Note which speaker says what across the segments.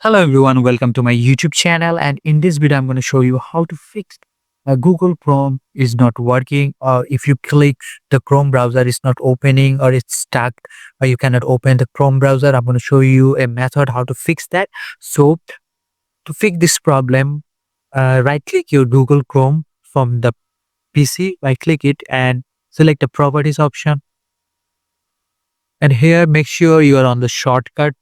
Speaker 1: Hello everyone, welcome to my YouTube channel, and in this video I'm going to show you how to fix Google Chrome is not working, or if you click the Chrome browser it's not opening, or it's stuck, or you cannot open the Chrome browser. I'm going to show you a method how to fix that. So to fix this problem, right click your Google Chrome from the PC, right click it and select the properties option, and here make sure you are on the shortcut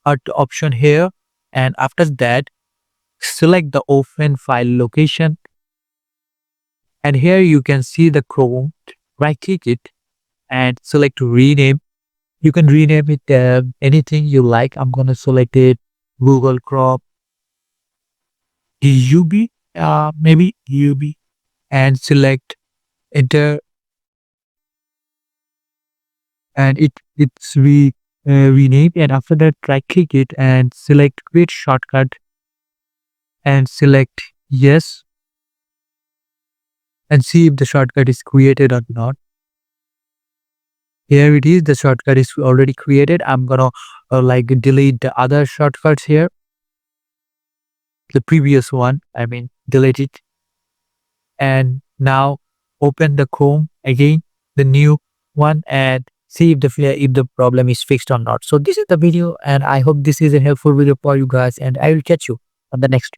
Speaker 1: option here, and after that select the open file location, and here you can see the Chrome. Right click it and select rename. You can rename it anything you like. I'm gonna select it Google Chrome UB, maybe UB, and select enter, and it's renamed. And after that right click it and select create shortcut and select yes, and see if the shortcut is created or not. Here it is, the shortcut is already created. I'm gonna delete the other shortcuts here, the previous one, I mean delete it, and now open the Chrome again, the new one, and see if the problem is fixed or not. So this is the video, and I hope this is a helpful video for you guys, and I will catch you on the next